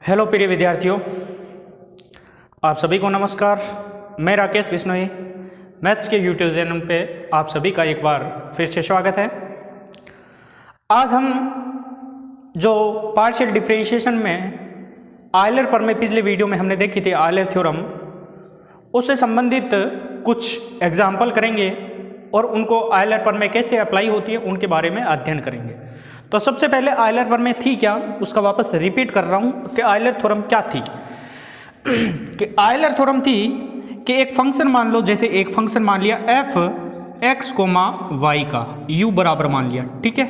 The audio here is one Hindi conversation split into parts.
हेलो प्रिय विद्यार्थियों, आप सभी को नमस्कार। मैं राकेश बिश्नोई मैथ्स के यूट्यूब चैनल पे आप सभी का एक बार फिर से स्वागत है। आज हम जो पार्शियल डिफरेंशिएशन में आयलर प्रमेय पिछले वीडियो में हमने देखी थी आयलर थ्योरम, उससे संबंधित कुछ एग्जाम्पल करेंगे और उनको आयलर प्रमेय कैसे अप्लाई होती है उनके बारे में अध्ययन करेंगे। तो सबसे पहले आयलर प्रमेय थी क्या, उसका वापस रिपीट कर रहा हूँ कि आयलर थ्योरम क्या थी। कि आयलर थ्योरम थी कि एक फंक्शन मान लो, जैसे एक फंक्शन मान लिया एफ एक्स कोमा वाई का यू बराबर मान लिया, ठीक है,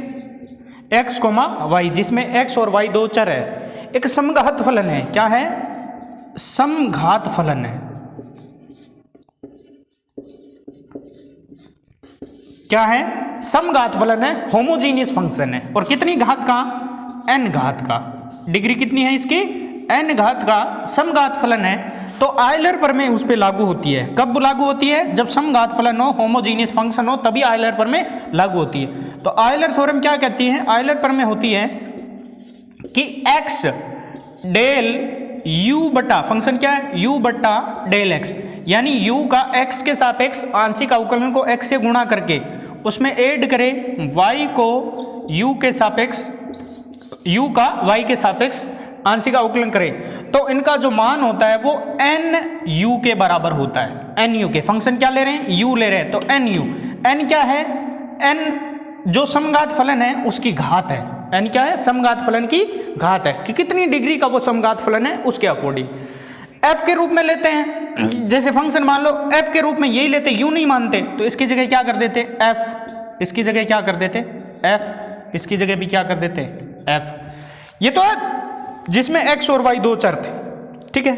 एक्स कोमा वाई, जिसमें एक्स और वाई दो चर है, एक समघात फलन है। क्या है? समघात फलन है। क्या है? समघात फलन है, होमोजीनियस फंक्शन है। और कितनी घात का? n घात का। डिग्री कितनी है इसकी? n घात का समघात फलन है। तो आयलर प्रमेय उस पर लागू होती है। कब लागू होती है? जब समघात फलन हो, होमोजीनियस फंक्शन हो, तभी आयलर प्रमेय लागू होती है। तो आयलर थ्योरम क्या कहती है? आयलर प्रमेय होती है कि x डेल u बटा फंक्शन क्या है? u बटा डेल x, यानी u का x के सापेक्ष आंशिक अवकलन को x से गुणा करके उसमें ऐड करें y को u के सापेक्ष, u का y के सापेक्ष आंशिक अवकलन करें, तो इनका जो मान होता है वो nu के बराबर होता है। nu के फंक्शन क्या ले रहे हैं? u ले रहे हैं, तो nu, n क्या है? n जो समघात फलन है उसकी घात है। n क्या है? समघात फलन की घात है कि कितनी डिग्री का वो समघात फलन है उसके अकॉर्डिंग f के रूप में लेते हैं। जैसे फंक्शन मान लो f के रूप में यही लेते, u नहीं मानते, तो इसकी जगह क्या कर देते? f। इसकी जगह क्या कर देते? f। इसकी जगह भी क्या कर देते? f। ये तो है जिसमें x और y दो चर थे, ठीक है,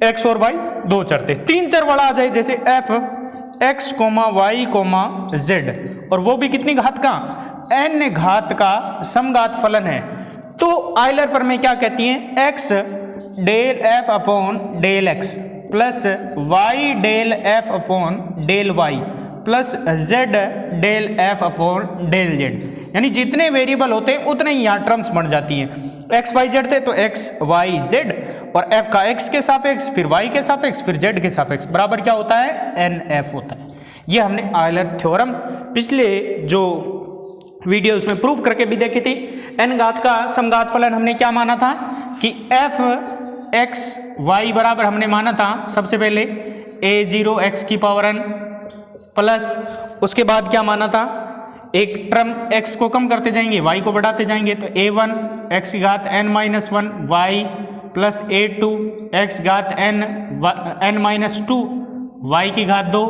x और y दो चर थे। तीन चर वाला आ जाए, जैसे f x comma y comma z, और वो भी कितनी घात का? n घात का समघात फलन है। तो आयलर प्रमेय क्या कहती है? x del f upon del x plus y del f upon del y plus z del f upon del z, यानी जितने वेरिएबल होते हैं उतने ही यहाँ टर्म्स बन जाती हैं। x y z थे तो x y z, और f का x के सापेक्ष, फिर y के सापेक्ष, फिर z के सापेक्ष, बराबर क्या होता है? n f होता है। ये हमने आयलर थ्योरम पिछले जो वीडियो उसमें प्रूव करके भी देखी थी। n घात का समघात फलन हमने क्या माना था कि f x y बराबर हमने माना था सबसे पहले a0 x की पावर n प्लस, उसके बाद क्या माना था? एक टर्म x को कम करते जाएंगे, y को बढ़ाते जाएंगे, तो a1 x की घात n minus 1 y plus a2 x घात n माइनस 2 y की घात 2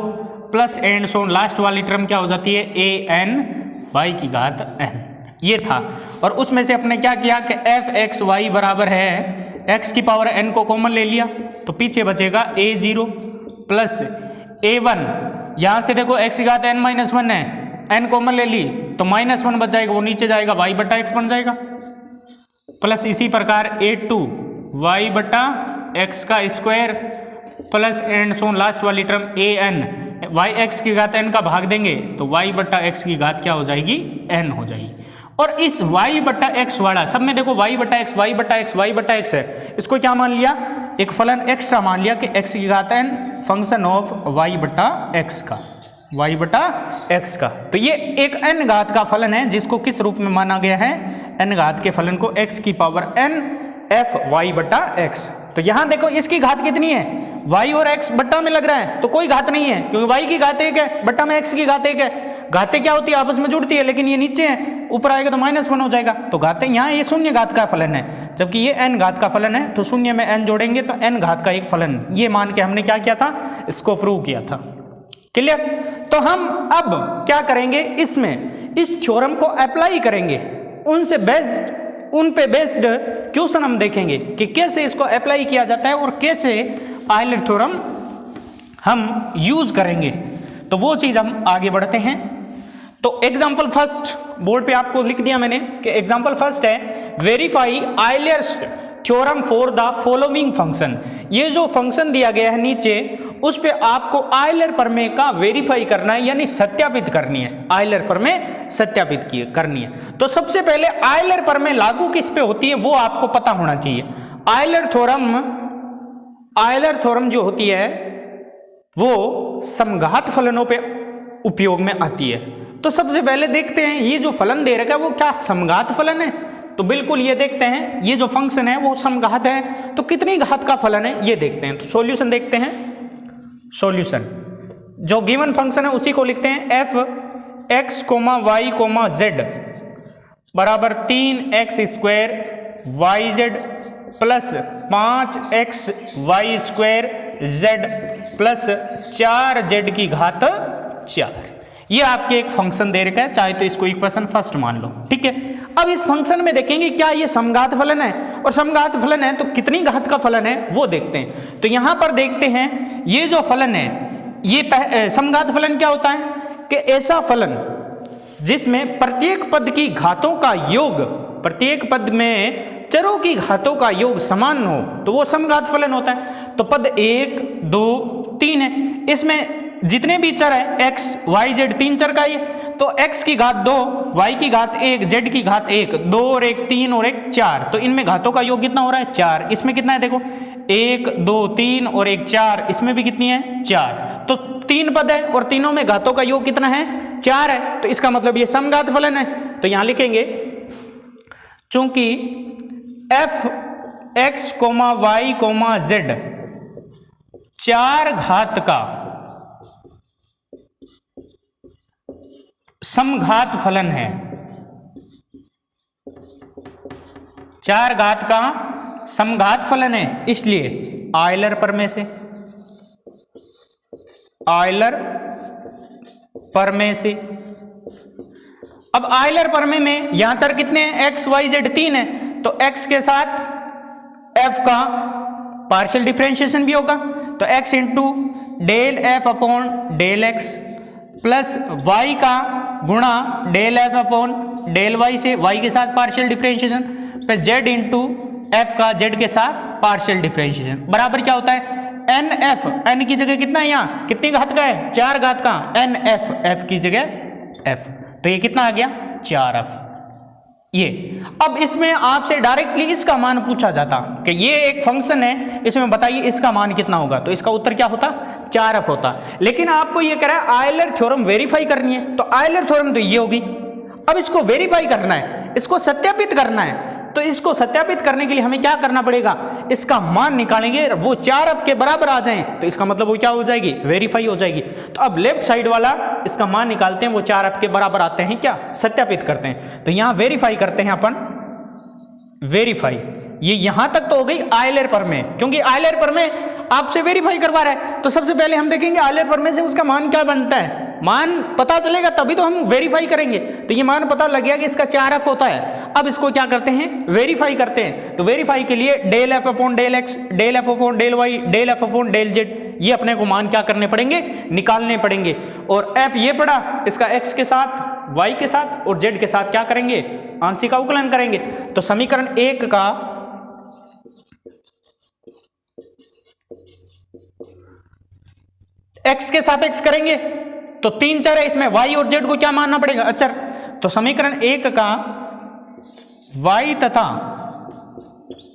प्लस एंड सो लास्ट वाली टर्म क्या हो जाती है? a n y की घात n। ये था, और उसमें से अपने क्या किया कि f x y बराबर है x की पावर n को कॉमन ले लिया, तो पीछे बचेगा a0 प्लस a1, यहाँ से देखो x की घात n माइनस 1 है, n कॉमन ले ली तो माइनस 1 बच जाएगा, वो नीचे जाएगा, y बटा x बन जाएगा, प्लस इसी प्रकार a2 y बटा x का square plus and so last वाली टर्म an, y x की घात n का भाग देंगे तो y बटा x की घात क्या हो जाएगी? n हो जाएगी। और इस y बटा x वाला सब में देखो y बटा x, y बटा x, y बटा x है, इसको क्या मान लिया? एक फलन एक्स्ट्रा मान लिया कि x की घात n फंक्शन ऑफ y बटा x का, y बटा x का। तो ये एक n घात का फलन है जिसको किस रूप में माना गया है? n घात के फलन को x की पावर n f y बटा x। तो यहाँ देखो इसकी घात कितनी है? y और x बट्टा में लग रहा है तो कोई घात नहीं है, क्योंकि y की घात एक है, बट्टा में x की घात एक है। घातें क्या होती है? आपस में जुड़ती है, लेकिन ये नीचे है, ऊपर आएगा तो -1 हो जाएगा, तो घातें यहाँ ये शून्य घात का फलन है, जबकि ये n घात का फलन है, तो शून्य में n जोड़ेंगे तो n घात का एक फलन। ये मान के हमने क्या किया था? इसको प्रूव किया था। क्लियर? तो हम अब क्या करेंगे? इसमें इस थ्योरम को अप्लाई करेंगे, उन पे बेस्ड क्वेश्चन हम देखेंगे कि कैसे इसको अप्लाई किया जाता है और कैसे आयलर थ्योरम हम यूज करेंगे। तो वो चीज हम आगे बढ़ते हैं। तो एग्जाम्पल फर्स्ट बोर्ड पे आपको लिख दिया मैंने कि एग्जाम्पल फर्स्ट है verify Euler's theorem for the following function. ये जो फंक्शन दिया गया है नीचे, उस पे आपको आयलर प्रमेय का वेरीफाई करना है, यानी सत्यापित करनी है। आयलर प्रमेय सत्यापित करनी है। तो सबसे पहले आयलर प्रमेय लागू किस पे होती है वो आपको पता होना चाहिए। आयलर थ्योरम जो होती है वो समघात फलनों पे उपयोग में आती है। तो सबसे पहले देखते हैं ये जो फलन दे रखा है वो क्या समघात फलन है। तो बिल्कुल ये देखते हैं, ये जो फंक्शन है वो समघात है, तो कितनी घात का फलन है ये देखते हैं। तो सॉल्यूशन देखते हैं। सॉल्यूशन जो गिवन फंक्शन है उसी को लिखते हैं f x, y, z बराबर 3x² yz plus 5xy² z plus 4z की घात 4। ये आपके एक फंक्शन दे रखा है, चाहे तो इसको इक्वेशन फर्स्ट मान लो, ठीक है। अब इस फंक्शन में देखेंगे क्या ये समघात फलन है, और समघात फलन है तो कितनी घात का फलन है वो देखते हैं। तो यहां पर देखते हैं ये जो फलन है ये समघात फलन क्या होता है कि ऐसा फलन जिसमें प्रत्येक पद की घातों का योग, प्रत्येक पद में चरों की घातों का योग समान हो तो वो समघात फलन होता है। तो पद 1, 2, 3 है, इसमें जितने भी चर है x, y, z, 3 चर का ही, तो x की घात 2, y की घात 1, z की घात 1, 2 और 1 3 और 1 4, तो इनमें घातों का योग कितना हो रहा है 4। इसमें कितना है देखो 1, 2, 3 और 1 4, इसमें भी कितनी है 4। तो 3 पद है और तीनों में घातों का योग कितना है 4 है, तो इसका मतलब ये समघात फलन है। तो यहां लिखेंगे चूंकि f x, y, z 4 घात का समघात फलन है, 4 घात का समघात फलन है, इसलिए आयलर प्रमेय से, आयलर प्रमेय से। अब आयलर प्रमेय में यहां चर कितने हैं x, y, z 3 है, तो x के साथ f का पार्शियल डिफरेंशिएशन भी होगा, तो x into del f upon del x plus y का गुणा del f upon del y से y के साथ partial differentiation plus z into f का z के साथ पार्शियल डिफरेंशिएशन बराबर क्या होता है nf, n की जगह कितना है यहाँ कितनी घात का है 4 घात का, nf f की जगह f, तो ये कितना आ गया 4f। ये अब इसमें आपसे डायरेक्टली इसका मान पूछा जाता कि ये एक फंक्शन है, इसमें बताइए इसका मान कितना होगा, तो इसका उत्तर क्या होता 4f होता। लेकिन आपको ये कह रहा है आयलर थ्योरम वेरीफाई करनी है, तो आयलर थ्योरम तो ये होगी। अब इसको वेरीफाई करना है, इसको सत्यापित करना है, तो इसको सत्यापित करने के लिए हमें क्या करना पड़ेगा, इसका मान निकालेंगे, वो 4f के बराबर आ जाएं तो इसका मतलब वो क्या हो जाएगी वेरीफाई हो जाएगी। तो अब लेफ्ट साइड वाला इसका मान निकालते हैं, वो 4f के बराबर आते हैं क्या, सत्यापित करते हैं। तो यहां वेरीफाई करते हैं अपन, वेरीफाई, ये यहां तक तो हो गई आयलर प्रमेय, क्योंकि आयलर प्रमेय आपसे वेरीफाई करवा रहा है। तो सबसे पहले हम देखेंगे आयलर प्रमेय से उसका मान क्या बनता है, मान पता चलेगा तभी तो हम वेरीफाई करेंगे। तो ये मान पता लग गया कि इसका 4f होता है। अब इसको क्या करते हैं वेरीफाई करते हैं। तो वेरीफाई के लिए del f upon del x, del f upon del y, del f upon del z, ये अपने को मान क्या करने पड़ेंगे निकालने पड़ेंगे। और f ये पड़ा, इसका x के साथ y के साथ और z के साथ क्या करेंगे आंशिक अवकलन करेंगे। तो समीकरण 1 का x के सापेक्ष करेंगे तो 3 चर है, इसमें y और z को क्या मानना पड़ेगा अचर। तो समीकरण 1 का y तथा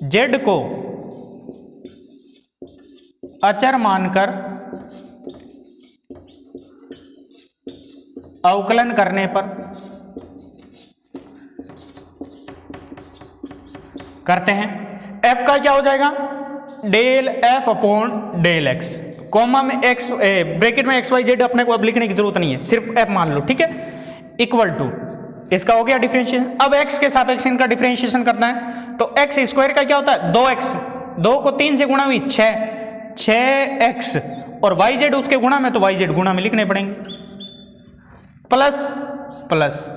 z को अचर मानकर अवकलन करने पर करते हैं, f का क्या हो जाएगा del f upon del x, comma में x ब्रैकेट में x y z अपने को अब लिखने की जरूरत नहीं है, सिर्फ f मान लो, ठीक है, इक्वल टू इसका हो गया डिफरेंशिएशन। अब x के सापेक्ष इनका डिफरेंशिएशन करना है, तो x स्क्वायर का क्या होता है 2x, 2 को 3 से गुणा हुई 6x और yz उसके गुणा में, तो yz गुणा में लिखने पड़ेंगे, प्लस प्लस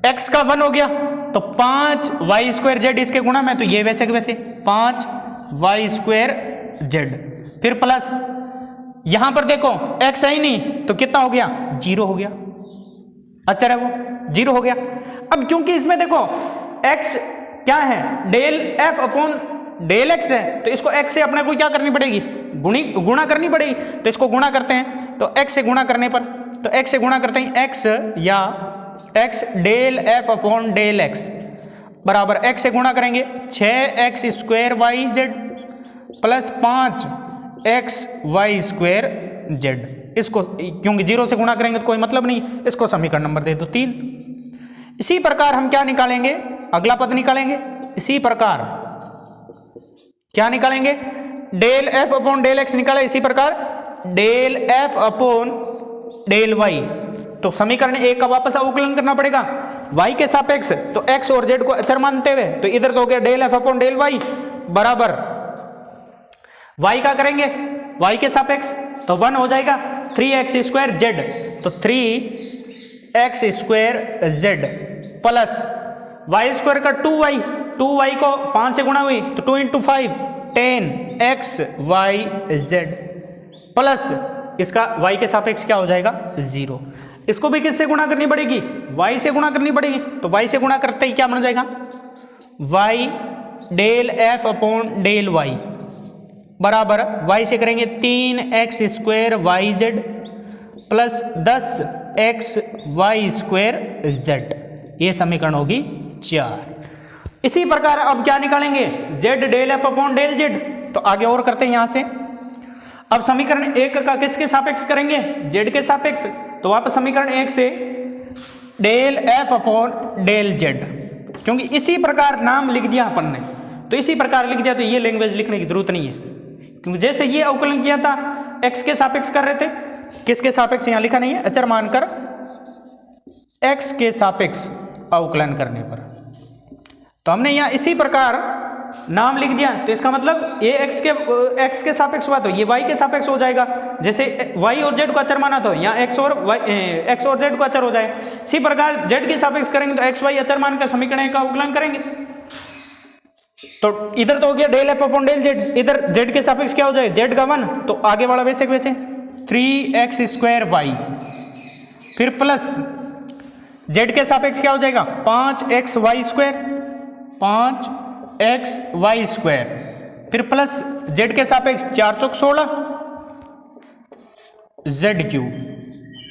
x का 1 हो गया तो 5y स्क्वायर z इसके गुणा में, तो ये वैसे के वैसे 5y स्क्वायर z, फिर प्लस यहां पर देखो x है ही नहीं तो कितना हो गया 0 हो गया, अच्छा है वो 0 हो गया। अब क्योंकि इसमें देखो x क्या है del f upon del x है, तो इसको x से अपने को क्या करनी पड़ेगी गुणा करनी पड़ेगी, तो इसको गुणा करते हैं। तो x से गुणा करने पर, तो x से गुणा करते हैं x या x del f upon del x बराबर x से गुणा करेंगे 6x square y z plus 5x y square z. इसको क्योंकि 0 से गुणा करेंगे तो कोई मतलब नहीं, इसको समीकरण नंबर दे दो 3। इसी प्रकार हम क्या निकालेंगे, अगला पद निकालेंगे। इसी प्रकार क्या निकालेंगे, del f upon del x निकाला, इसी प्रकार del f upon del y. तो समीकरण 1 का वापस अवकलन करना पड़ेगा y के सापेक्ष, तो x और z को अचर मानते हुए, तो इधर तो हो गया del f upon del y बराबर y का करेंगे y के सापेक्ष, तो 1 हो जाएगा 3x स्क्वायर जेड, तो 3x square z plus y square का 2y को 5 से गुणा हुई तो 2 × 5 10x वाई जेड प्लस इसका y के सापेक्ष क्या हो जाएगा 0। इसको भी किससे गुणा करनी पड़ेगी, y से गुणा करनी पड़ेगी, तो y से गुणा करते ही क्या बन जाएगा y del f upon del y बराबर y से करेंगे 3x square y z plus 10x y square z, ये समीकरण होगी 4। इसी प्रकार अब क्या निकालेंगे, z del f upon del z, तो आगे और करते हैं यहां से। अब समीकरण 1 का किसके सापेक्ष करेंगे, z के सापेक्ष, तो वापस समीकरण 1 से del f upon del z, क्योंकि इसी प्रकार नाम लिख दिया अपन ने, तो इसी प्रकार लिख दिया, तो ये लैंग्वेज लिखने की जरूरत नहीं है, क्योंकि जैसे ये अवकलन किया था x के सापेक्ष कर रहे थे, किसके सापेक्ष यहां लिखा नहीं है, अचर मानकर x के सापेक्ष अवकलन करने पर, तो हमने यहां इसी प्रकार नाम लिख दिया, तो इसका मतलब ये x के सापेक्ष हुआ तो ये y के सापेक्ष हो जाएगा। जैसे y और z को अचर माना तो यहाँ x और z को अचर हो जाए। इसी प्रकार z के सापेक्ष करेंगे तो x y अचर मानकर समीकरण का अवकलन करेंगे, तो इधर तो हो गया del f upon del z, इधर z के सापेक्ष क्या हो जाए z का 1, तो आगे वाला वैसे वैसे 3x स्क्वायर वाई, फिर प्लस z के सापेक्ष क्या हो जाएगा 5x y square, 5x y square, फिर प्लस z के सापेक्ष 4 चौक 16 z क्यूब।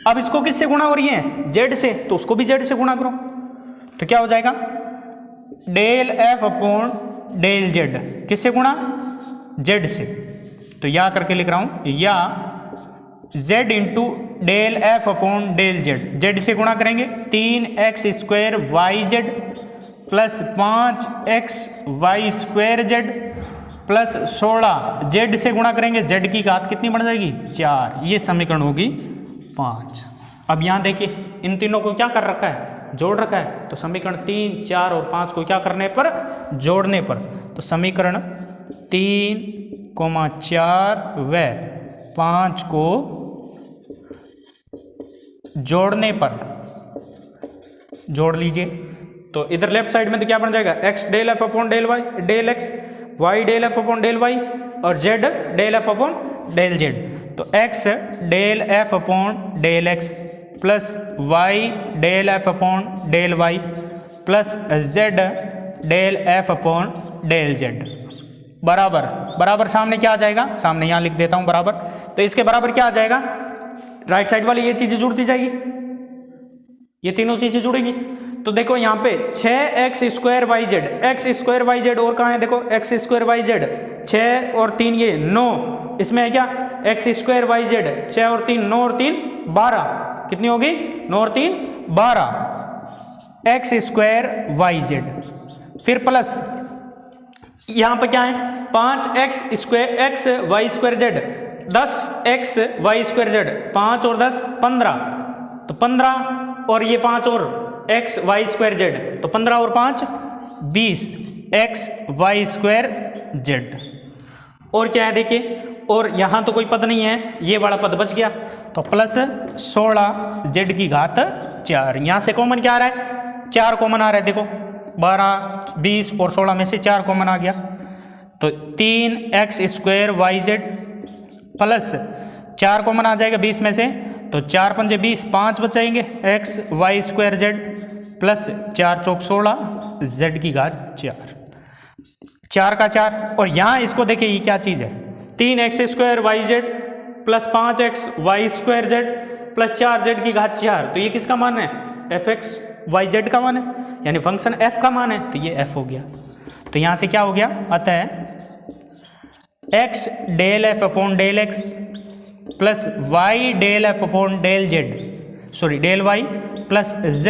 अब इसको किससे गुणा हो रही है, z से, तो उसको भी z से गुणा करो, तो क्या हो जाएगा del f upon del z, किससे गुणा z से, तो या करके लिख रहा हूं, या z into del f upon del z, z से गुणा करेंगे 3x square y z plus 5x y square z plus 16 z से गुणा करेंगे, z की घात कितनी बन जाएगी 4, ये समीकरण होगी 5। अब यहाँ देखिए इन तीनों को क्या कर रखा है, जोड़ रखा है, तो समीकरण 3, 4 और 5 को क्या करने पर, जोड़ने पर, तो समीकरण 3, 4 व 5 को जोड़ने पर जोड़ लीजिए, तो इधर लेफ्ट साइड में तो क्या बन जाएगा x del f upon del y del x, y del f upon del y और z del f upon del z, तो x del f upon del x plus y del f upon del y plus z del f upon del z बराबर बराबर सामने क्या आ जाएगा, सामने यहाँ लिख देता हूँ बराबर, तो इसके बराबर क्या आ जाएगा, राइट साइड वाली ये चीजें जुड़ती जाएगी, ये तीनों चीजें जुड़ेंगी। तो देखो यहाँ पे 6x square y z, x square y z और कहाँ है, देखो x स्क्वायर वाई जेड 6 और 3 ये 9, इसमें है क्या x स्क्वायर वाई जेड 6 और 3 9 और 3 12, कितनी होगी 9 और 3 12 x स्क्वायर वाई जेड, फिर प्लस यहाँ पर क्या है 5x square x y square z 10x y square z, 5 और 10 15, तो 15 और ये 5 और x वाई स्क्वायर जेड, तो 15 और 5 20 x वाई स्क्वायर जेड। और क्या है देखिए, और यहाँ तो कोई पद नहीं है, ये वाला पद बच गया, तो प्लस 16 जेड की घात 4, यहाँ से कॉमन क्या आ रहा है 4 कॉमन आ रहा है, देखो 12 20 और 16 में से 4 कॉमन आ गया, तो 3x square y z plus 4 common आ जाएगा 20 में से, तो 4 पंजे 20 5 बचाएंगे x y square z plus 4 चौक 16 z की घात 4 का 4, और यहाँ इसको देखिए ये क्या चीज़ है 3x square y z plus 5x y square z plus 4z की घात 4, तो ये किसका मान है? एफ एक्स वाई जेड का मान है, यानी फंक्शन f का मान है, तो ये f हो गया। तो यहाँ से क्या हो गया? अतः x del f upon del x plus y del f upon del z, sorry del y plus z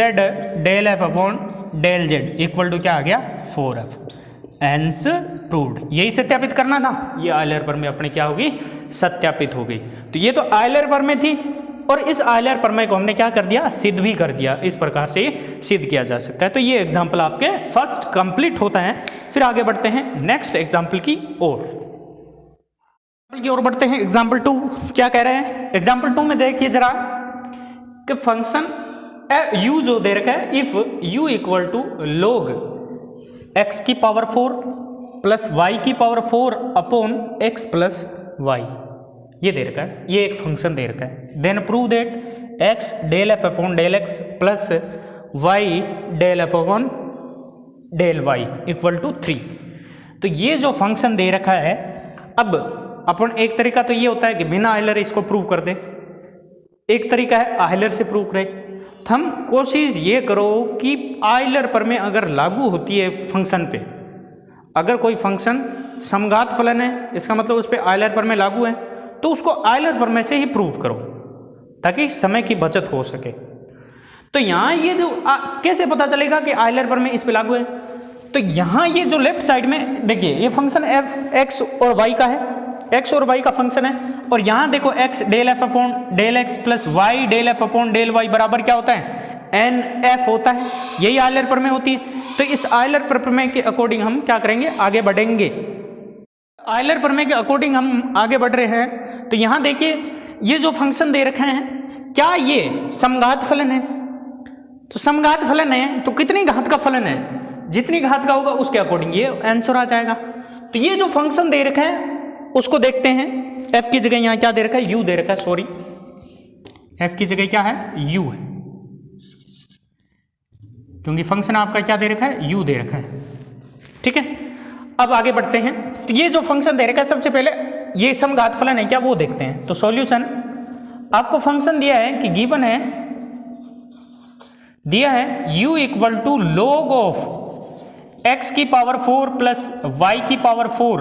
del f upon del z equal to क्या आ गया? 4f। Hence proved. यही सत्यापित करना था, ये आयलर प्रमेय अपने क्या होगी? सत्यापित हो गई। तो ये तो आयलर प्रमेय थी, और इस आयलर प्रमेय को हमने क्या कर दिया? सिद्ध भी कर दिया। इस प्रकार से ये सिद्ध किया जा सकता है। तो ये एग्जाम्पल आपके फर्स्ट कंप्लीट होता है। फिर आगे बढ़ते हैं नेक्स्ट एग्जाम्पल की ओर बढ़ते हैं। एग्जाम्पल 2 क्या कह रहे हैं? एग्जाम्पल 2 में देखिए जरा कि फंक्शन u जो दे रखा है, if u equal to log x की पावर 4 प्लस y की power 4 upon x plus y, ये दे रखा है, ये एक फंक्शन दे रखा है। Then prove that x del f upon del x plus y del f upon del y equal to 3। तो ये जो फंक्शन दे रखा है, अब अपन एक तरीका तो ये होता है कि बिना आयलर इसको प्रूव कर दे, एक तरीका है आयलर से प्रूव करें। तो हम कोशिश ये करो कि आयलर प्रमेय अगर लागू होती है फंक्शन पे, अगर कोई फंक्शन समघात फलन है, इसका मतलब उस पर आयलर प्रमेय लागू है, तो उसको आयलर प्रमेय से ही प्रूव करो ताकि समय की बचत हो सके। तो यहाँ ये जो कैसे पता चलेगा कि आयलर प्रमेय इस पे लागू है? तो यहाँ ये जो लेफ्ट साइड में देखिए, ये फंक्शन एफ एक्स और वाई का है, एक्स और वाई का फंक्शन है, और यहाँ देखो x del f upon del x plus y del f upon del y बराबर क्या होता है? एन एफ होता है। यही आयलर प्रमेय होती है। तो इस आयलर प्रमेय के अकॉर्डिंग हम क्या करेंगे? आगे बढ़ेंगे। आयलर प्रमेय के अकॉर्डिंग हम आगे बढ़ रहे हैं। तो यहाँ देखिए, ये जो फंक्शन दे रखे हैं, क्या ये समघात फलन है? तो समघात फलन है तो कितनी घात का फलन है? जितनी घात का होगा उसके अकॉर्डिंग ये आंसर आ जाएगा। तो ये जो फंक्शन दे रखे हैं उसको देखते हैं। f की जगह यहाँ क्या दे रखा है? u दे रखा है, सॉरी f की जगह क्या है? u है, क्योंकि फंक्शन आपका क्या दे रखा है? u दे रखा है। ठीक है, अब आगे बढ़ते हैं। तो ये जो फंक्शन दे रखा है, सबसे पहले ये समघात फलन है क्या वो देखते हैं। तो सॉल्यूशन, आपको फंक्शन दिया है कि गिवन है, दिया है u equal to log of x की पावर 4 प्लस y की power 4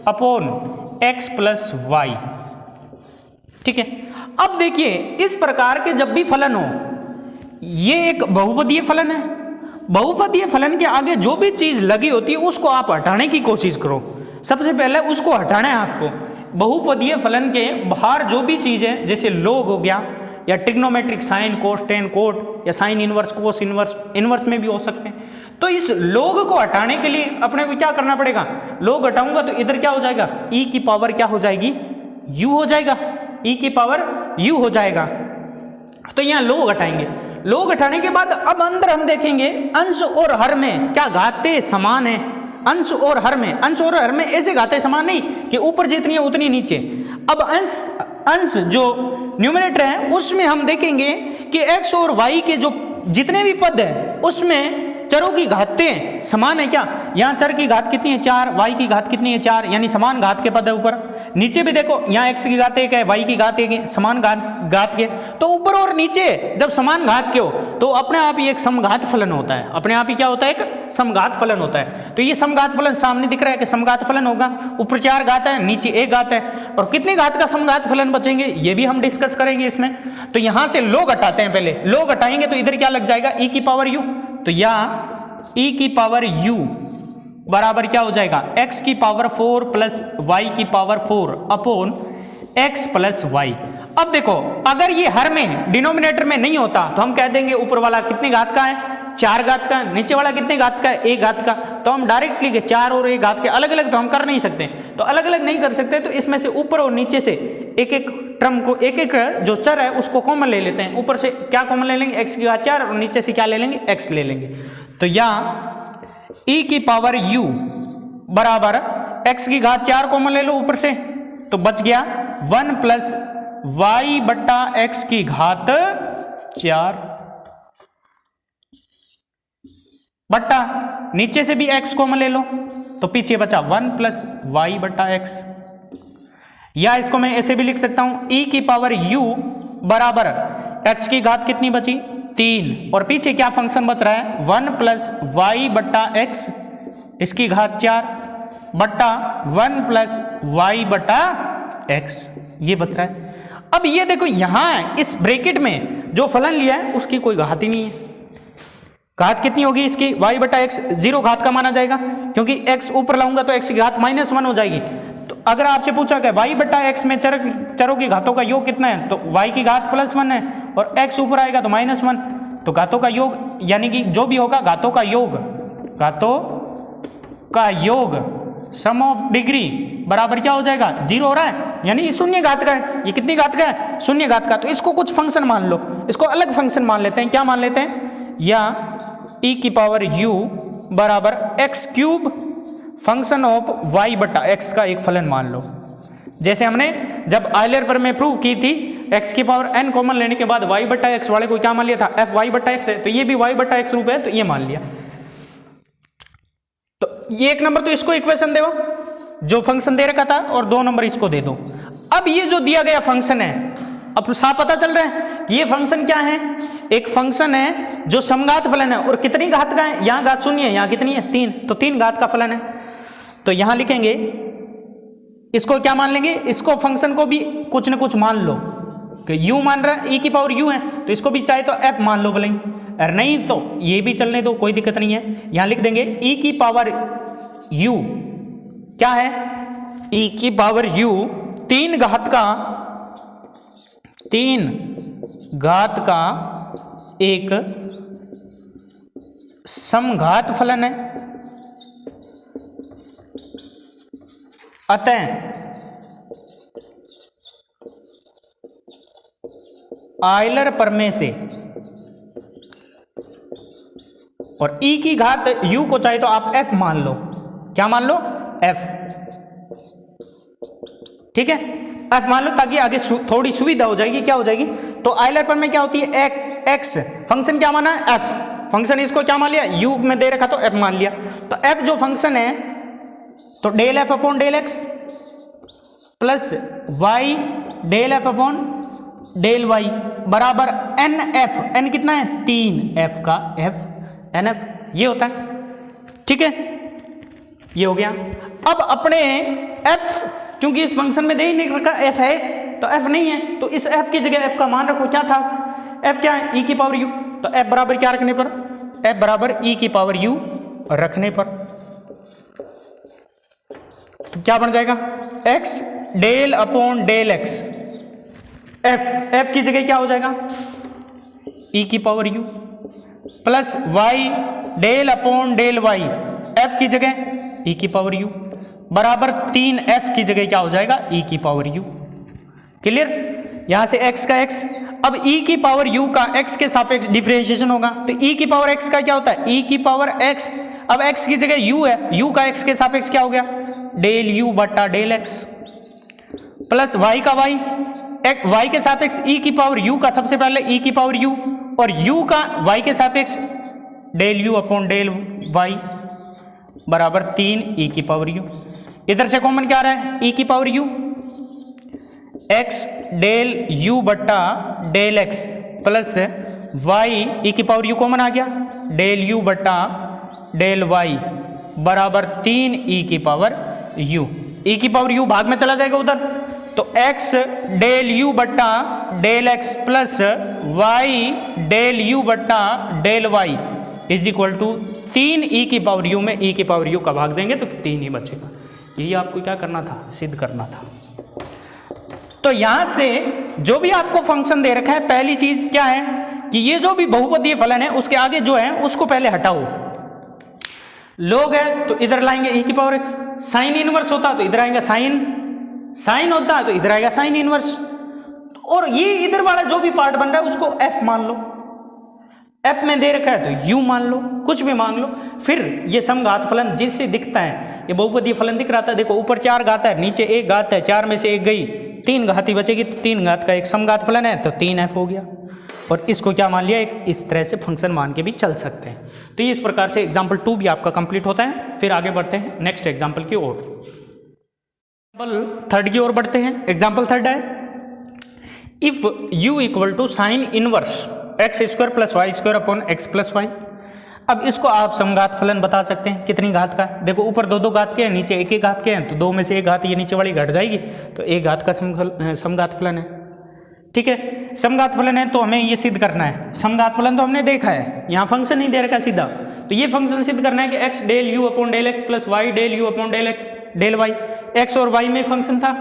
upon x plus y. ठीक है, अब देखिए इस प्रकार के जब भी फलन हो, ये एक बहुपदीय फलन है। बहुपदीय फलन के आगे जो भी चीज लगी होती है उसको आप हटाने की कोशिश करो। सबसे पहले उसको हटाना है आपको। बहुपदीय फलन के बाहर जो भी चीज है, जैसे log हो गया, या trigonometric sine cos tan cot, या sine inverse cos inverse, inverse में भी हो सकते हैं। तो इस log को हटाने के लिए अपने को क्या करना पड़ेगा? log हटाऊंगा तो इधर क्या हो जाएगा? e की पावर क्या हो जाएगी? u हो जाएगा, e की पावर u हो जाएगा। तो यहाँ log हटाएंगे। log हटाने के बाद अब अंदर हम देखेंगे अंश और हर में क्या घातें समान है। अंश और हर में, अंश और हर में ऐसे घातें समान नहीं कि ऊपर जितनी है उतनी नीचे। अब अंश जो न्यूमरेटर है उसमें हम देखेंगे कि x और y के जो जितने भी पद है उसमें चरों की घातें समान है क्या? यहाँ चर की घात कितनी है? 4, y की घात कितनी है? 4, यानी समान घात के पद है ऊपर। नीचे भी देखो, यहाँ x की घात 1 है, y की घात 1 है, समान घात के। तो ऊपर और नीचे जब समान घात के हो तो अपने आप ही एक समघात फलन होता है। अपने आप ही क्या होता है? एक समघात फलन होता है। तो ये समघात फलन सामने दिख रहा है कि समघात फलन होगा। ऊपर 4 घात है, नीचे 1 घात है, और कितनी घात का समघात फलन बचेंगे ये भी हम डिस्कस करेंगे इसमें। तो यहाँ से log हटाते हैं। पहले log हटाएंगे तो इधर क्या लग जाएगा? e की पावर u। तो यहाँ e की पावर u बराबर क्या हो जाएगा? x की पावर 4 प्लस y की power 4 upon x plus y. अब देखो, अगर ये हर में डिनोमिनेटर में नहीं होता तो हम कह देंगे ऊपर वाला कितनी घात का है? 4 घात का। नीचे वाला कितने घात का है? 1 घात का। तो हम डायरेक्टली के 4 और 1 घात के अलग अलग तो हम कर नहीं सकते। तो अलग अलग नहीं कर सकते, तो इसमें से ऊपर और नीचे से एक एक टर्म को, एक एक जो चर है उसको कॉमन ले लेते हैं। ऊपर से क्या कॉमन ले लेंगे? x की घात 4, और नीचे से क्या ले लेंगे? x ले लेंगे। तो यहाँ e की पावर u बराबर x की घात 4 कॉमन ले लो ऊपर से, तो बच गया 1 प्लस y बट्टा x की घात 4 बट्टा नीचे से भी x कॉमन ले लो, तो पीछे बचा 1 प्लस y बट्टा x। या इसको मैं ऐसे भी लिख सकता हूं, e की पावर u बराबर x की घात कितनी बची 3, और पीछे क्या फंक्शन बच रहा है 1 प्लस वाई बट्टा एक्स इसकी घात 4 बट्टा 1 प्लस वाई बट्टा एक्स, ये बच रहा है। अब ये देखो यहां इस ब्रैकेट में जो फलन लिया है उसकी कोई घात ही नहीं है। घात कितनी होगी इसकी y बटा एक्स, 0 घात का माना जाएगा क्योंकि x ऊपर लाऊंगा तो x की घात -1 हो जाएगी। तो अगर आपसे पूछा गया y बटा एक्स में चरों की घातों का योग कितना है, तो y की घात +1 है और x ऊपर आएगा तो -1, तो घातों का योग यानी कि जो भी होगा घातों का योग सम ऑफ डिग्री बराबर क्या हो जाएगा 0 हो रहा है, यानी शून्य घात का है। ये कितनी घात का है, शून्य घात का। तो इसको कुछ फंक्शन मान लो, इसको अलग फंक्शन मान लेते हैं। क्या मान लेते हैं, या e की पावर u बराबर x³ फंक्शन ऑफ y बटा x का एक फलन मान लो। जैसे हमने जब आयलर पर में प्रूव की थी x की पावर n कॉमन लेने के बाद y बटा x वाले को क्या मान लिया था f y बटा x है, तो ये भी y बटा x रूप है, तो ये मान लिया। तो ये एक नंबर तो इसको इक्वेशन दे जो फंक्शन दे रखा था, और 2 नंबर इसको दे दो। अब ये जो दिया गया फंक्शन है, अब साफ पता चल रहा है ये फंक्शन क्या है, एक फंक्शन है जो समघात फलन है, और कितनी घात का है, यहां घात 0 है, यहां कितनी है 3, तो 3 घात का फलन है। तो यहां लिखेंगे इसको क्या मान लेंगे, इसको फंक्शन को भी कुछ न कुछ मान लो कि u मान रहा है e की पावर u है, तो इसको भी चाहे तो f मान लो भले, और नहीं तो ये भी चलने दो, कोई दिक्कत नहीं है। यहां लिख देंगे e की पावर u क्या है, e की पावर u 3 घात का एक समघात फलन है। अतः आयलर प्रमेय से, और e की घात u को चाहे तो आप f मान लो, क्या मान लो f, ठीक है f मान लो, ताकि आगे थोड़ी सुविधा हो जाएगी। क्या हो जाएगी, तो आयलर प्रमेय क्या होती है, x फंक्शन क्या माना है f, फंक्शन इसको क्या मान लिया u में दे रखा तो f मान लिया। तो f जो फंक्शन है, तो del f upon del x plus y del f upon del y बराबर nf, n कितना है 3, f का f nf ये होता है, ठीक है ये हो गया। अब अपने f क्योंकि इस फंक्शन में दे ही नहीं रखा f है, तो f नहीं है, तो इस f की जगह f का मान रखो, क्या था f क्या है e की पावर u, तो f बराबर क्या रखने पर, f बराबर e की पावर u रखने पर, तो क्या बन जाएगा x del upon del x, f की जगह क्या हो जाएगा e की power u plus y del upon del y, f की जगह e की पावर u बराबर 3f की जगह क्या हो जाएगा e की पावर u। क्लियर, यहां से x का x, अब e की पावर u का x के सापेक्ष डिफरेंशिएशन होगा, तो e की पावर x का क्या होता है e की पावर x, अब x की जगह u है, u का x के सापेक्ष क्या हो गया डेल u बटा डेल x, प्लस y का y के सापेक्ष e की पावर u का सबसे पहले e की पावर u, और u का y के सापेक्ष del u upon del y बराबर 3 e की पावर u। इधर से कॉमन क्या आ रहा है e की power u, x del u बट्टा del x plus y e की पावर u कॉमन आ गया डेल u बट्टा डेल y बराबर 3 e की पावर u। e की पावर u भाग में चला जाएगा उधर, तो x डेल u बट्टा del x plus y del u बट्टा del y is equal to 3 e की पावर u में e की पावर u का भाग देंगे तो 3 ही बचेगा। यही आपको क्या करना था, सिद्ध करना था। तो यहां से जो भी आपको फंक्शन दे रखा है, पहली चीज क्या है कि ये जो भी बहुपदीय फलन है उसके आगे जो है उसको पहले हटाओ। लोग है तो इधर लाएंगे e की पावर x, साइन इनवर्स होता तो इधर आएगा साइन होता तो इधर आएगा साइन इनवर्स, और ये इधर वाला जो भी पार्ट बन रहा है उसको f मान लो, f में दे रखा है तो u मान लो, कुछ भी मान लो। फिर ये समघात फलन जिससे दिखता है, ये बहुपदीय फलन दिख रहा था, देखो ऊपर 4 घात है, नीचे 1 घात है, 4 में से 1 गई, 3 घात ही बचेगी, तो 3 घात का एक समघात फलन है तो 3f हो गया। और इसको क्या मान लिया, एक इस तरह से फंक्शन मान के भी चल सकते हैं। तो ये इस प्रकार से एग्जाम्पल 2 भी आपका कंप्लीट होता है। फिर आगे बढ़ते हैं नेक्स्ट एग्जाम्पल की ओर, एग्जाम्पल 3 की ओर बढ़ते हैं। एग्जाम्पल 3 है if u equal to sine inverse x square plus y square upon x plus y. अब इसको आप समघात फलन बता सकते हैं, कितनी घात का। देखो ऊपर दो दो घात के हैं, नीचे एक एक घात के हैं, तो दो में से एक घात ये नीचे वाली घट जाएगी, तो एक घात का समघात फलन है। ठीक है, समघात फलन है तो हमें ये सिद्ध करना है। समघात फलन तो हमने देखा है, यहाँ फंक्शन नहीं दे रखा सीधा, तो ये फंक्शन सिद्ध करना है कि x del u upon del x plus y del u upon del x del y. एक्स और वाई में फंक्शन था,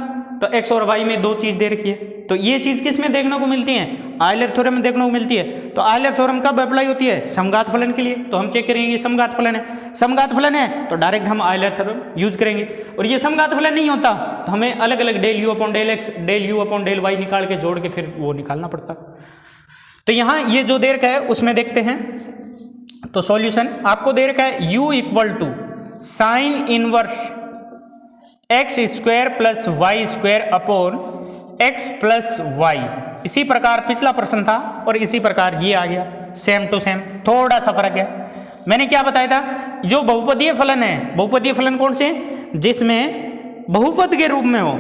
तो x और y में दो चीज दे रखी है, तो ये चीज किस में देखने को मिलती है, आयलर थ्योरम में देखने को मिलती है। तो आयलर थ्योरम कब अप्लाई होती है, समघात फलन के लिए। तो हम चेक करेंगे ये समघात फलन है, समघात फलन है तो डायरेक्ट हम आयलर थ्योरम यूज करेंगे। और ये समघात फलन नहीं होता तो हमें अलग अलग del u upon del x del u upon del y निकाल के जोड़ के फिर वो निकालना पड़ता। तो यहाँ ये जो दे रखा है उसमें देखते हैं। तो सॉल्यूशन आपको दे रखा है u equal to sine inverse x square plus y square upon x plus y. इसी प्रकार पिछला प्रश्न था और इसी प्रकार ये आ गया, सेम टू सेम, थोड़ा सा फर्क है। मैंने क्या बताया था, जो बहुपदीय फलन है, बहुपदीय फलन कौन से, जिसमें बहुपद के रूप में हो,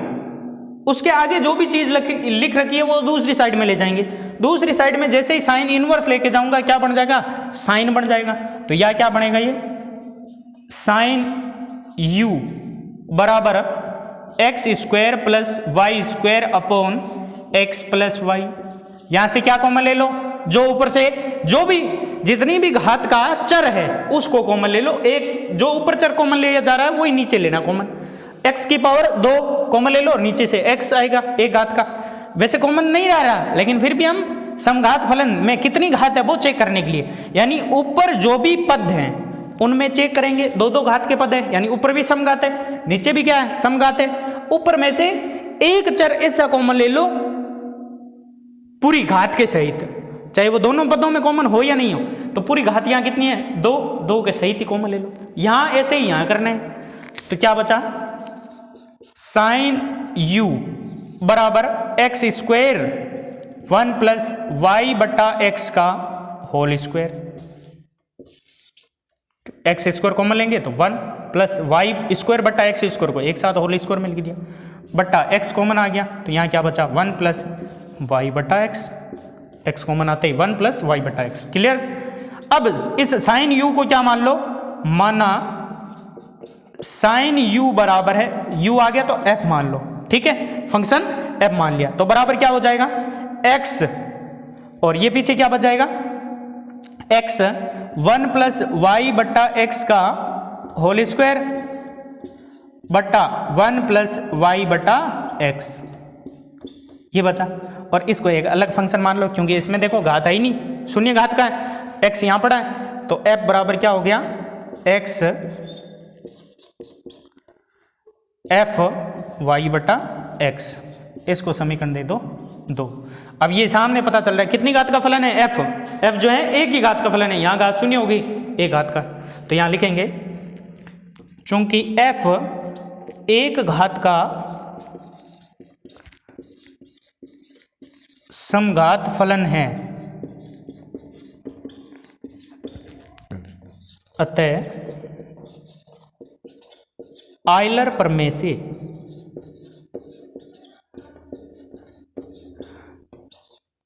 उसके आगे जो भी चीज लिख रखी है वो दूसरी साइड में ले जाएंगे। दूसरी साइड में जैसे ही साइन इनवर्स लेके जाऊंगा क्या बन जाएगा, साइन बन जाएगा। तो यह क्या बनेगा, ये साइन u बराबर x square plus y square upon x plus y. यहां से क्या कॉमन ले लो, जो ऊपर से जो भी जितनी भी घात का चर है उसको कॉमन ले लो। एक जो ऊपर चर कॉमन लिया जा रहा है वही नीचे लेना कॉमन। x की पावर 2 कॉमन ले लो, नीचे से x आएगा एक घात का। वैसे कॉमन नहीं आ रहा लेकिन फिर भी हम समघात फलन में कितनी घात है वो चेक करने के लिए, यानी ऊपर जो भी पद हैं उनमें चेक करेंगे। दो दो घात के पद है यानी ऊपर भी समघात है, नीचे भी क्या है, समघात है। ऊपर में से एक चर ऐसा कॉमन ले लो पूरी घात के सहित, चाहे वो दोनों पदों में कॉमन हो या नहीं हो। तो पूरी घात यहाँ कितनी है, 2, 2 के सहित ही कॉमन ले लो। यहाँ ऐसे ही यहाँ करना है। तो क्या बचा, साइन u बराबर एक्स स्क्वायर 1 प्लस वाई बटा एक्स का whole square. X square common लेंगे तो 1 प्लस वाई स्क्वायर बटा एक्स स्क्वायर को एक साथ होल स्क्वायर में लिख दिया, बटा एक्स कॉमन आ गया। तो यहाँ क्या बचा, 1 प्लस वाई बटा एक्स। एक्स कॉमन आते ही 1 प्लस वाई बटा एक्स। क्लियर। अब इस साइन u को क्या मान लो, माना साइन u बराबर है, u आ गया तो f मान लो, ठीक है, फंक्शन f मान लिया। तो बराबर क्या हो जाएगा, x और ये पीछे क्या बच जाएगा, x 1 प्लस वाई बट्टा एक्स का होल स्क्वायर बट्टा 1 प्लस वाई बटा एक्स, ये बचा। और इसको एक अलग फंक्शन मान लो क्योंकि इसमें देखो घात है ही नहीं, शून्य घात का है, x यहां पड़ा है। तो f बराबर क्या हो गया, x f वाई बटा एक्स। इसको समीकरण दे दो 2। अब ये सामने पता चल रहा है कितनी घात का फलन है, f जो है एक ही घात का फलन है, यहाँ घात शून्य होगी, एक घात का। तो यहाँ लिखेंगे चूंकि f एक घात का समघात फलन है, अतः आयलर प्रमेय से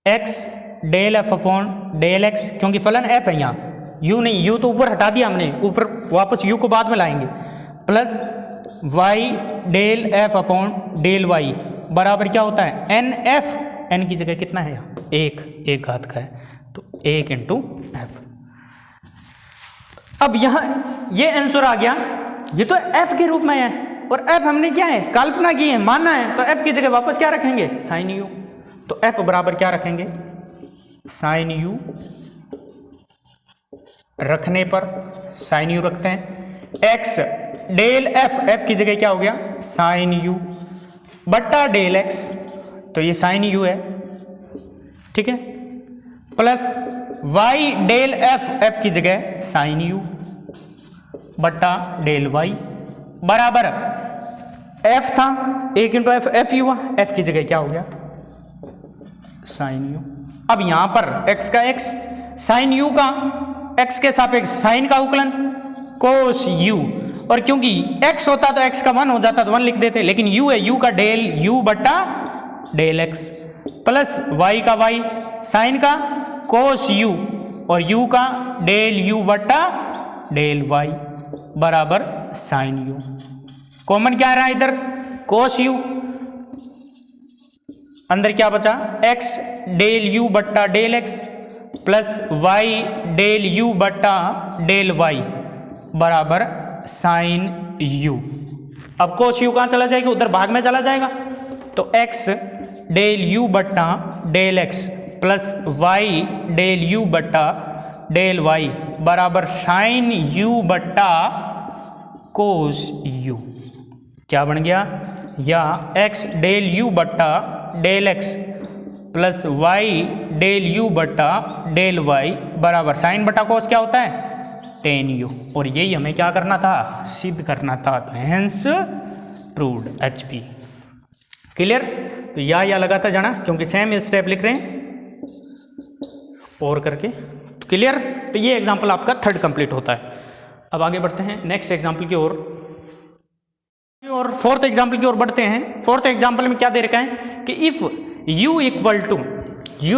x del f upon del x, क्योंकि फलन f है यहाँ, u नहीं, u तो ऊपर हटा दिया हमने, ऊपर वापस u को बाद में लाएंगे, plus y del f upon del y बराबर क्या होता है, n f। n की जगह कितना है यहाँ, एक घात का है, तो 1 इंटू एफ। अब यहाँ ये आंसर आ गया, ये तो f के रूप में है और f हमने क्या है, कल्पना की है, मानना है, तो f की जगह वापस क्या रखेंगे, साइन u। तो f बराबर क्या रखेंगे, साइन u। रखने पर साइन u रखते हैं, x डेल f की जगह क्या हो गया, साइन u बट्टा डेल x, तो ये साइन u है, ठीक है, प्लस y डेल f की जगह साइन u बट्टा डेल y बराबर f था 1 इंटू एफ, एफ हुआ, f की जगह क्या हो गया, साइन u। अब यहां पर x का x, साइन u का x के सापेक्ष साइन का उकलन कोस u, और क्योंकि x होता तो x का 1 हो जाता तो 1 लिख देते, लेकिन u है, u का डेल u बट्टा डेल x, प्लस y का y, साइन का कोस u और u का डेल u बटा डेल y बराबर साइन u। कॉमन क्या रहा है इधर, कोस u, अंदर क्या बचा x डेल u बट्टा del x plus y del u बट्टा डेल y बराबर साइन u। अब कोस u कहाँ चला जाएगा, उधर भाग में चला जाएगा, तो x डेल u बट्टा del x plus y del u बट्टा डेल y बराबर साइन u बट्टा कोस u। क्या बन गया, या x डेल u बट्टा del x plus y del u बट्टा डेल y बराबर साइन बटा कोस क्या होता है, टेन u। और यही हमें क्या करना था, सिद्ध करना था, तो हेंस प्रूव्ड HP। क्लियर, तो या लगा था जाना, क्योंकि सेम स्टेप लिख रहे हैं और करके, तो क्लियर। तो ये एग्जाम्पल आपका थर्ड कंप्लीट होता है। अब आगे बढ़ते हैं नेक्स्ट एग्जाम्पल की ओर, और फोर्थ एग्जाम्पल की ओर बढ़ते हैं। फोर्थ एग्जाम्पल में क्या दे रखा है कि if u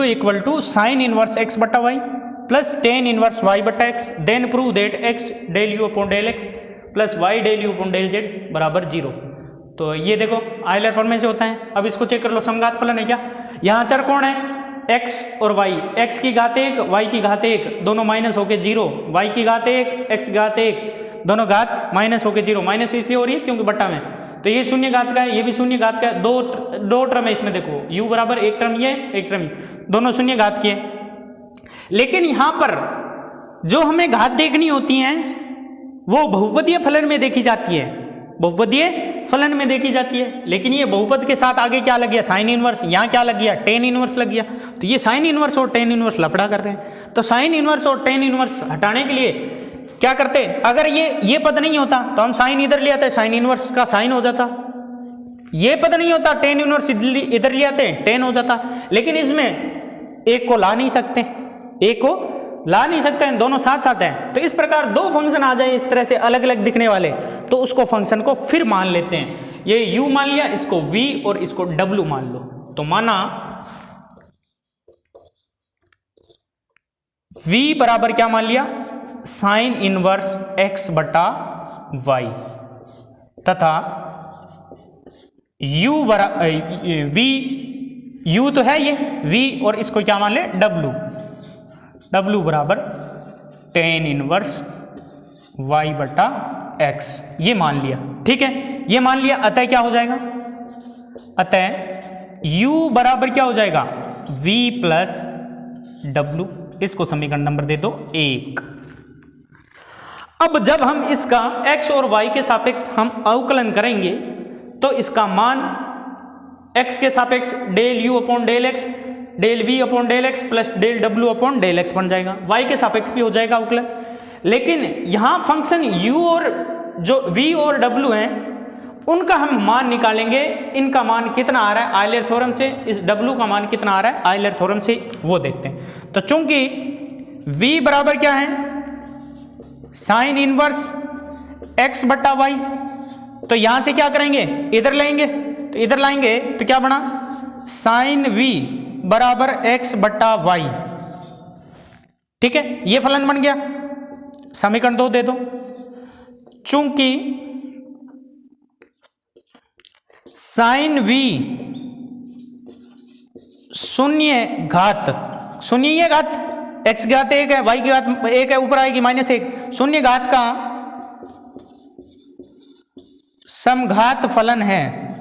equal to sine inverse x बटा y plus tan inverse y बटा x, then prove that x del u upon del x plus y del u upon del z बराबर 0। तो ये देखो आयलर प्रमेय से होता है। अब इसको चेक कर लो, समघात फलन है क्या, यहाँ चर कौन है, x और y, x की घात 1 y की घात 1 दोनों माइनस होके 0, y की घात 1 x की घात 1 दोनों घात माइनस होके 0, माइनस इसलिए हो रही है क्योंकि बट्टा में, तो ये शून्य घात का है, ये भी शून्य घात का है, दो टर्म है इसमें, देखो u बराबर एक टर्म ये एक टर्म ये, दोनों शून्य घात के। लेकिन यहाँ पर जो हमें घात देखनी होती हैं वो बहुपदीय फलन में देखी जाती है, बहुपदीय फलन में देखी जाती है। लेकिन ये बहुपद के साथ आगे क्या लग गया, साइन इनवर्स, यहाँ क्या लग गया, टेन इनवर्स लग गया। तो ये साइन इनवर्स और टेन इनवर्स लफड़ा कर रहे हैं। तो साइन इनवर्स और टेन इनवर्स हटाने के लिए क्या करते, अगर ये पद नहीं होता तो हम साइन इधर ले आते, साइन इनवर्स का साइन हो जाता। ये पद नहीं होता, टेन इनवर्स इधर ले आते, टेन हो जाता। लेकिन इसमें एक को ला नहीं सकते, एक को ला नहीं सकते हैं, दोनों साथ साथ हैं। तो इस प्रकार दो फंक्शन आ जाए इस तरह से अलग अलग दिखने वाले, तो उसको फंक्शन को फिर मान लेते हैं। ये u मान लिया, इसको v और इसको w मान लो। तो माना v बराबर क्या मान लिया, साइन इनवर्स x बटा y, तथा u बराबर v, u तो है ये v, और इसको क्या मान ले w बराबर टेन इनवर्स y बटा x, ये मान लिया। ठीक है, ये मान लिया। अतः क्या हो जाएगा, अतः u बराबर क्या हो जाएगा, v प्लस w। इसको समीकरण नंबर दे दो 1। अब जब हम इसका x और y के सापेक्ष हम अवकलन करेंगे तो इसका मान x के सापेक्ष del u upon del x, del v upon del x plus del w upon del x बन जाएगा। y के सापेक्ष भी हो जाएगा अवकलन। लेकिन यहाँ फंक्शन u और जो v और w हैं उनका हम मान निकालेंगे। इनका मान कितना आ रहा है आयलर थ्योरम से, इस w का मान कितना आ रहा है आयलर थ्योरम से, वो देखते हैं। तो चूंकि v बराबर क्या है, साइन इनवर्स x बटा y, तो यहां से क्या करेंगे, इधर लेंगे, तो इधर लाएंगे तो क्या बना, साइन v बराबर x बटा y। ठीक है, ये फलन बन गया। समीकरण 2 दे दो। चूंकि साइन v शून्य घात, शून्य ये घात, x की घात 1 है, y की घात 1 है, ऊपर आएगी -1, शून्य घात का समघात फलन है।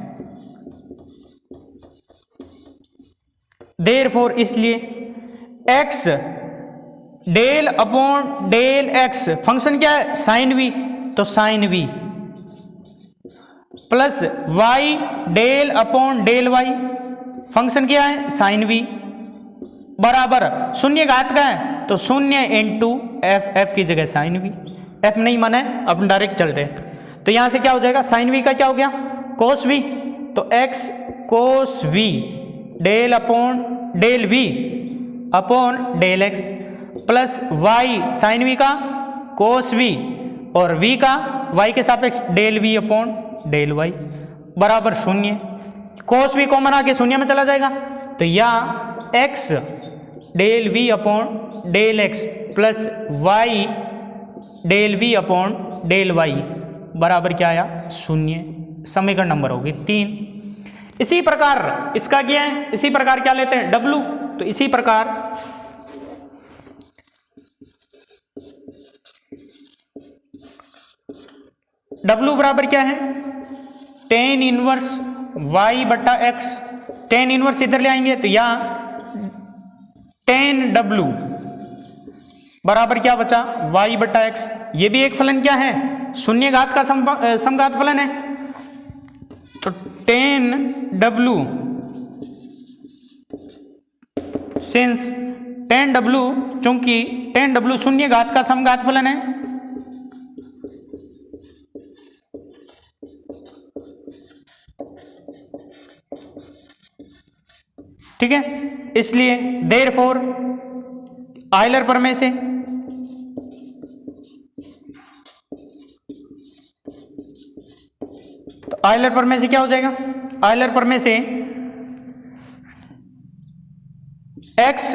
देयरफॉर इसलिए x del upon del x, function क्या है साइन v, तो sine v plus y del upon del y, function क्या है साइन v, बराबर शून्य घात का है तो शून्य इंटू f की जगह साइन v, f नहीं माना है अपन डायरेक्ट चल रहे। तो यहां से क्या हो जाएगा, साइन v का क्या हो गया कोस v, तो x cos v del upon del v upon del x plus y sine v का कोस v और v का y के सापेक्ष del v upon del y बराबर शून्य। कोस v कॉमन आके शून्य में चला जाएगा, तो या x del v upon del x plus y del v upon del y बराबर क्या आया 0। समीकरण नंबर होगी 3। इसी प्रकार इसका क्या है, इसी प्रकार क्या लेते हैं w, तो इसी प्रकार w बराबर क्या है tan इनवर्स y बटा x। tan इनवर्स इधर ले आएंगे तो यहाँ tan w बराबर क्या बचा y बटा x। ये भी एक फलन क्या है शून्य घात का समघात फलन है, तो tan w since tan w चूंकि tan w शून्य घात का समघात फलन है, ठीक है, इसलिए देयरफॉर आयलर प्रमेय से तो आयलर प्रमेय से क्या हो जाएगा, आयलर प्रमेय से x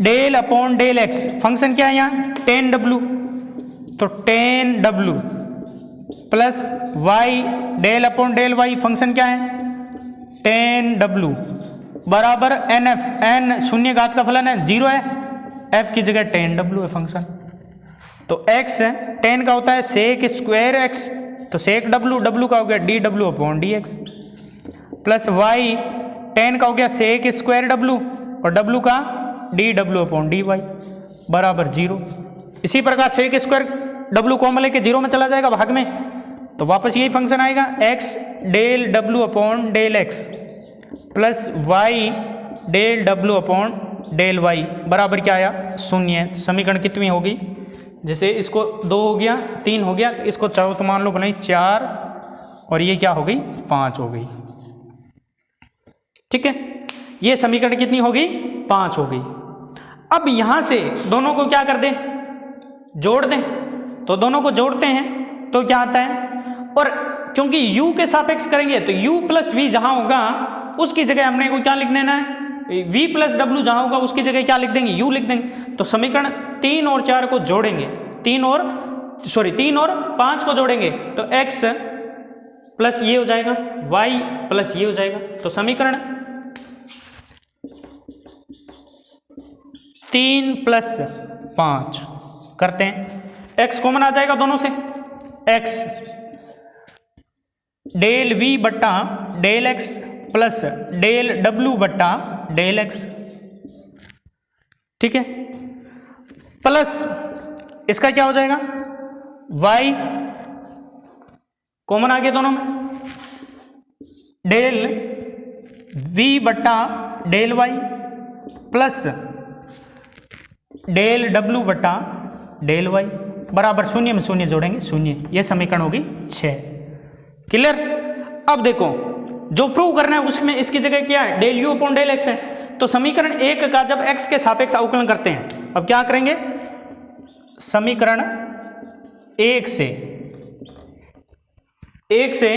del upon del x function क्या है यहाँ tan w, तो tan w plus y del upon del y function क्या है tan w बराबर nf, n शून्य घात का फलन है 0 है, f की जगह tan w है फंक्शन। तो x tan का होता है सेक स्क्वायर x, तो सेक w, w का हो गया dw upon dx plus y tan का हो गया सेक स्क्वायर w और w का dw अपॉन dy बराबर 0। इसी प्रकार सेक स्क्वायर w कॉमन लेके 0 में चला जाएगा भाग में, तो वापस यही फंक्शन आएगा x del w upon del x plus y del w upon del y बराबर क्या आया 0। समीकरण कितनी होगी, जैसे इसको 2 हो गया 3 हो गया, तो इसको चाहो तो मान लो बनाई 4 और ये क्या हो गई 5 हो गई, ठीक है। ये समीकरण कितनी होगी 5 हो गई। अब यहां से दोनों को क्या कर दें जोड़ दें, तो दोनों को जोड़ते हैं तो क्या आता है, और क्योंकि u के सापेक्ष करेंगे तो u प्लस v जहां होगा उसकी जगह हमने को क्या लिख देना है v प्लस w जहां होगा उसकी जगह क्या लिख देंगे u लिख देंगे। तो समीकरण 3 और 4 को जोड़ेंगे, 3 और 5 को जोड़ेंगे तो x प्लस ये हो जाएगा y प्लस ये हो जाएगा। तो समीकरण 3 प्लस 5 करते हैं, x कॉमन आ जाएगा दोनों से, x डेल v बट्टा del x plus del w बट्टा डेल x, ठीक है, प्लस इसका क्या हो जाएगा y कॉमन आ गया दोनों में, डेल v बट्टा del y plus del w बट्टा डेल y बराबर 0 में 0 जोड़ेंगे 0। यह समीकरण होगी 6। क्लियर। अब देखो जो प्रूव करना है उसमें इसकी जगह क्या है del u upon del x है, तो समीकरण 1 का जब x के सापेक्ष अवकलन करते हैं, अब क्या करेंगे समीकरण 1 से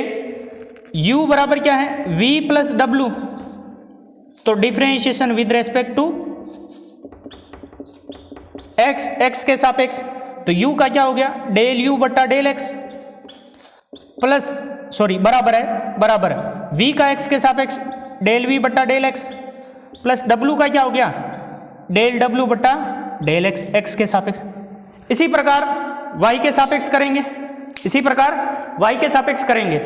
u बराबर क्या है v प्लस w, तो differentiation with respect to x के सापेक्ष, तो u का क्या हो गया डेल u बट्टा डेल x प्लस बराबर v का x के सापेक्ष डेल v बट्टा डेल x प्लस w का क्या हो गया डेल w बट्टा डेल x के सापेक्ष। इसी प्रकार y के सापेक्ष करेंगे,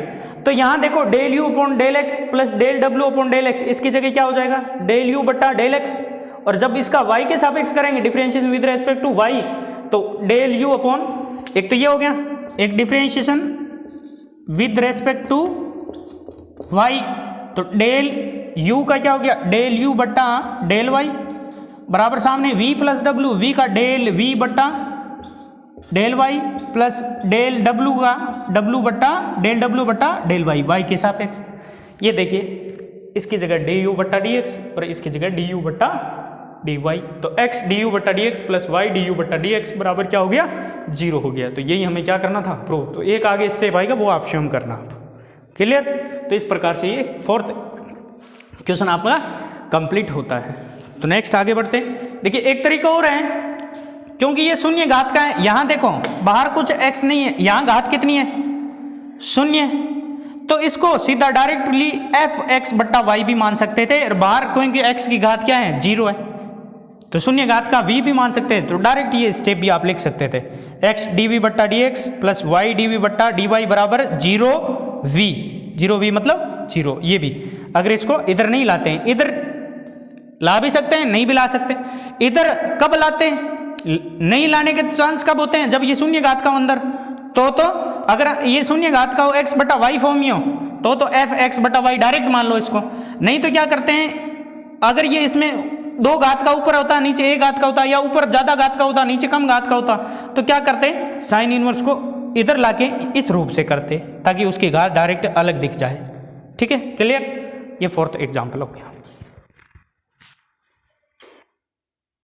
तो यहां देखो del u upon del x plus del w upon del x, इसकी जगह क्या हो जाएगा डेल u बट्टा डेल x, और जब इसका y के सापेक्ष करेंगे differentiation with respect to y, तो डेल u अपॉन, एक तो ये हो गया एक differentiation with respect to y, तो डेल u का क्या हो गया डेल u बट्टा डेल y बराबर सामने v प्लस w, v का डेल v बट्टा del y plus del w का w बट्टा डेल w बट्टा डेल y के सापेक्ष। ये देखिए इसकी जगह du बट्टा dx और इसकी जगह du बट्टा dy, तो x du बट्टा dx प्लस y du बट्टा dx बराबर क्या हो गया 0 हो गया। तो यही हमें क्या करना था प्रूव, तो एक आगे इससे आएगा वो आप स्वयं करना। क्लियर। तो इस प्रकार से ये 4th क्वेश्चन आपका कंप्लीट होता है। तो नेक्स्ट आगे बढ़ते हैं। देखिए एक तरीका और है, क्योंकि ये शून्य घात का है, यहां देखो बाहर कुछ x नहीं है, यहां घात कितनी है, शून्य, तो इसको सीधा डायरेक्टली fx बट्टा वाई भी मान सकते थे, और बाहर क्योंकि x की घात क्या है, 0 है, तो शून्य घात का v भी मान सकते हैं। तो डायरेक्ट ये स्टेप भी आप लिख सकते थे, x dv बट्टा dx प्लस y dv बट्टा dy बराबर 0v, 0v मतलब 0। ये भी अगर इसको इधर नहीं लाते हैं, इधर ला भी सकते हैं, नहीं भी ला सकते। इधर कब लाते हैं, नहीं लाने के चांस कब होते हैं, जब ये शून्य घात का हो अंदर, तो अगर ये शून्य घात का हो x बटा वाई फॉर्म में हो तो एफ एक्स बटा वाई डायरेक्ट मान लो इसको। नहीं तो क्या करते हैं, अगर ये इसमें 2 घात का ऊपर होता, नीचे 1 घात का होता, या ऊपर ज्यादा घात का होता, नीचे कम घात का होता, तो क्या करते हैं, साइन इनवर्स को इधर लाके इस रूप से करते, ताकि उसकी घात डायरेक्ट अलग दिख जाए। ठीक है, क्लियर। ये 4th एग्जाम्पल हो गया।